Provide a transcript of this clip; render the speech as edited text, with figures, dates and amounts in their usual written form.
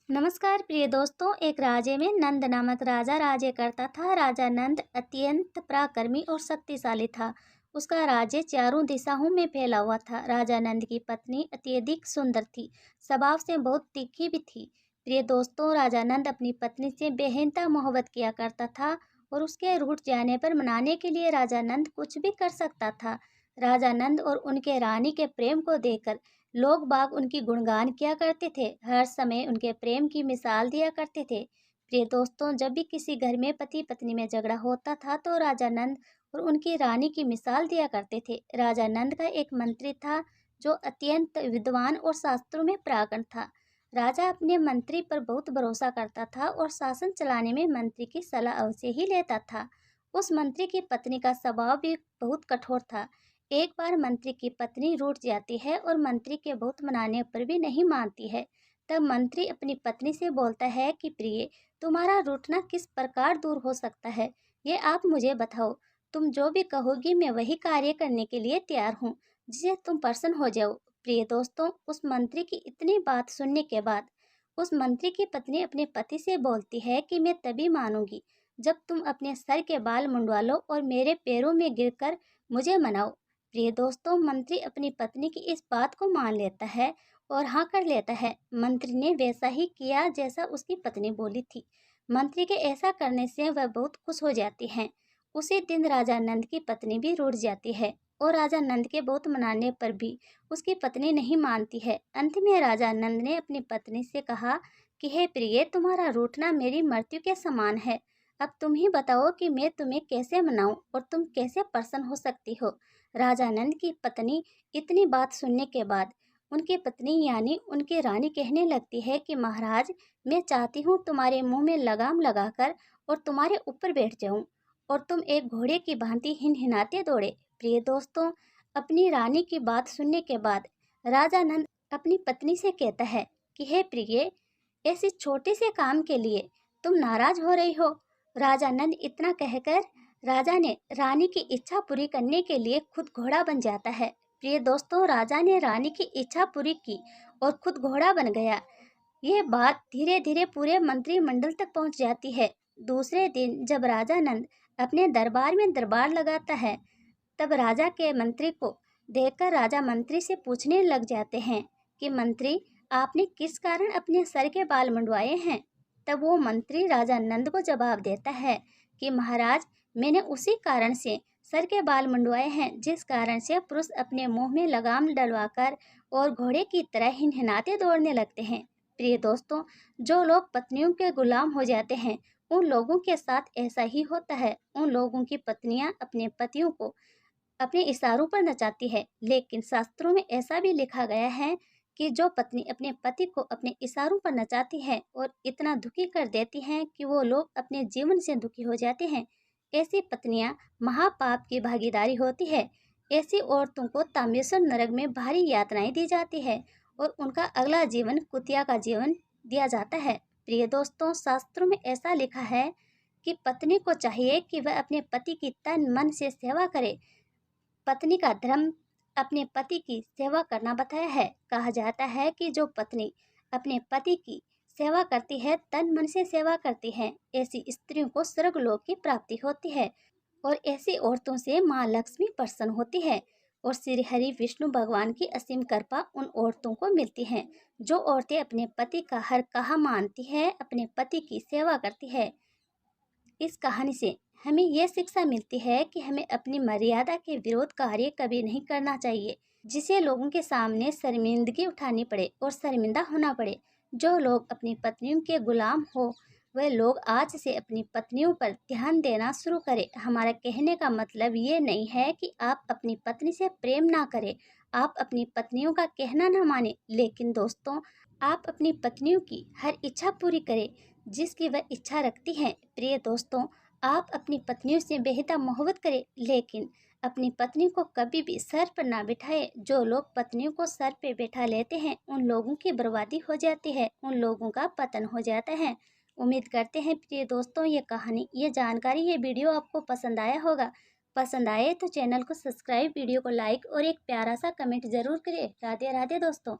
नमस्कार प्रिय दोस्तों। एक राज्य में नंद नामक राजा राज्य करता था। राजा नंद अत्यंत पराक्रमी और शक्तिशाली था। उसका राज्य चारों दिशाओं में फैला हुआ था। राजा नंद की पत्नी अत्यधिक सुंदर थी, स्वभाव से बहुत तीखी भी थी। प्रिय दोस्तों, राजा नंद अपनी पत्नी से बेहद मोहब्बत किया करता था और उसके रूठ जाने पर मनाने के लिए राजा नंद कुछ भी कर सकता था। राजा नंद और उनके रानी के प्रेम को देखकर लोग बाग उनकी गुणगान किया करते थे, हर समय उनके प्रेम की मिसाल दिया करते थे। प्रिय दोस्तों, जब भी किसी घर में पति पत्नी में झगड़ा होता था तो राजा नंद और उनकी रानी की मिसाल दिया करते थे। राजा नंद का एक मंत्री था जो अत्यंत विद्वान और शास्त्रों में प्रागण था। राजा अपने मंत्री पर बहुत भरोसा करता था और शासन चलाने में मंत्री की सलाह अवश्य ही लेता था। उस मंत्री की पत्नी का स्वभाव भी बहुत कठोर था। एक बार मंत्री की पत्नी रूठ जाती है और मंत्री के बहुत मनाने पर भी नहीं मानती है। तब मंत्री अपनी पत्नी से बोलता है कि प्रिय, तुम्हारा रूठना किस प्रकार दूर हो सकता है, ये आप मुझे बताओ। तुम जो भी कहोगी मैं वही कार्य करने के लिए तैयार हूँ, जिससे तुम प्रसन्न हो जाओ। प्रिय दोस्तों, उस मंत्री की इतनी बात सुनने के बाद उस मंत्री की पत्नी अपने पति से बोलती है कि मैं तभी मानूंगी जब तुम अपने सर के बाल मुंडवा लो और मेरे पैरों में गिरकर मुझे मनाओ। प्रिय दोस्तों, मंत्री अपनी पत्नी की इस बात को मान लेता है और हाँ कर लेता है। मंत्री ने वैसा ही किया जैसा उसकी पत्नी बोली थी। मंत्री के ऐसा करने से वह बहुत खुश हो जाती है। उसी दिन राजा नंद की पत्नी भी रूठ जाती है और राजा नंद के बहुत मनाने पर भी उसकी पत्नी नहीं मानती है। अंत में राजा नंद ने अपनी पत्नी से कहा कि हे प्रिय, तुम्हारा रूठना मेरी मृत्यु के समान है। अब तुम ही बताओ कि मैं तुम्हें कैसे मनाऊं और तुम कैसे प्रसन्न हो सकती हो। राजा नंद की पत्नी इतनी बात सुनने के बाद उनकी पत्नी यानी उनकी रानी कहने लगती है कि महाराज, मैं चाहती हूँ तुम्हारे मुंह में लगाम लगाकर और तुम्हारे ऊपर बैठ जाऊं और तुम एक घोड़े की भांति हिनहिनाते दौड़े। प्रिय दोस्तों, अपनी रानी की बात सुनने के बाद राजा नंद अपनी पत्नी से कहता है कि हे प्रिय, ऐसी छोटे से काम के लिए तुम नाराज हो रही हो। राजा नंद इतना कहकर राजा ने रानी की इच्छा पूरी करने के लिए खुद घोड़ा बन जाता है। प्रिय दोस्तों, राजा ने रानी की इच्छा पूरी की और खुद घोड़ा बन गया। यह बात धीरे धीरे पूरे मंत्रिमंडल तक पहुंच जाती है। दूसरे दिन जब राजा नंद अपने दरबार में दरबार लगाता है, तब राजा के मंत्री को देखकर राजा मंत्री से पूछने लग जाते हैं कि मंत्री, आपने किस कारण अपने सर के बाल मुंडवाए हैं। तब वो मंत्री राजा नंद को जवाब देता है कि महाराज, मैंने उसी कारण से सर के बाल मुंडवाए हैं जिस कारण से पुरुष अपने मुंह में लगाम डलवाकर और घोड़े की तरह हिनहिनाते दौड़ने लगते हैं। प्रिय दोस्तों, जो लोग पत्नियों के गुलाम हो जाते हैं उन लोगों के साथ ऐसा ही होता है। उन लोगों की पत्नियां अपने पतियों को अपने इशारों पर नचाती है, लेकिन शास्त्रों में ऐसा भी लिखा गया है कि जो पत्नी अपने पति को अपने इशारों पर नचाती है और इतना दुखी कर देती हैं कि वो लोग अपने जीवन से दुखी हो जाते हैं, ऐसी पत्नियां महापाप की भागीदारी होती है। ऐसी औरतों को तामेश्वर नरक में भारी यातनाएं दी जाती है और उनका अगला जीवन कुतिया का जीवन दिया जाता है। प्रिय दोस्तों, शास्त्रों में ऐसा लिखा है कि पत्नी को चाहिए कि वह अपने पति की तन मन से सेवा करे। पत्नी का धर्म अपने पति की सेवा करना बताया है। कहा जाता है कि जो पत्नी अपने पति की सेवा करती है, तन मन से सेवा करती है, ऐसी स्त्रियों को स्वर्गलोक की प्राप्ति होती है और ऐसी औरतों से माँ लक्ष्मी प्रसन्न होती है और श्री हरि विष्णु भगवान की असीम कृपा उन औरतों को मिलती है। जो औरतें अपने पति का हर कहा मानती है, अपने पति की सेवा करती है। इस कहानी से हमें यह शिक्षा मिलती है कि हमें अपनी मर्यादा के विरोध कार्य कभी नहीं करना चाहिए, जिसे लोगों के सामने शर्मिंदगी उठानी पड़े और शर्मिंदा होना पड़े। जो लोग अपनी पत्नियों के गुलाम हो, वह लोग आज से अपनी पत्नियों पर ध्यान देना शुरू करें। हमारा कहने का मतलब ये नहीं है कि आप अपनी पत्नी से प्रेम ना करें, आप अपनी पत्नियों का कहना ना माने, लेकिन दोस्तों, आप अपनी पत्नियों की हर इच्छा पूरी करें जिसकी वह इच्छा रखती हैं। प्रिय दोस्तों, आप अपनी पत्नियों से बेहद मोहब्बत करें, लेकिन अपनी पत्नी को कभी भी सर पर ना बिठाए। जो लोग पत्नियों को सर पे बैठा लेते हैं उन लोगों की बर्बादी हो जाती है, उन लोगों का पतन हो जाता है। उम्मीद करते हैं प्रिय दोस्तों, ये कहानी, ये जानकारी, ये वीडियो आपको पसंद आया होगा। पसंद आए तो चैनल को सब्सक्राइब, वीडियो को लाइक और एक प्यारा सा कमेंट जरूर करें। राधे राधे दोस्तों।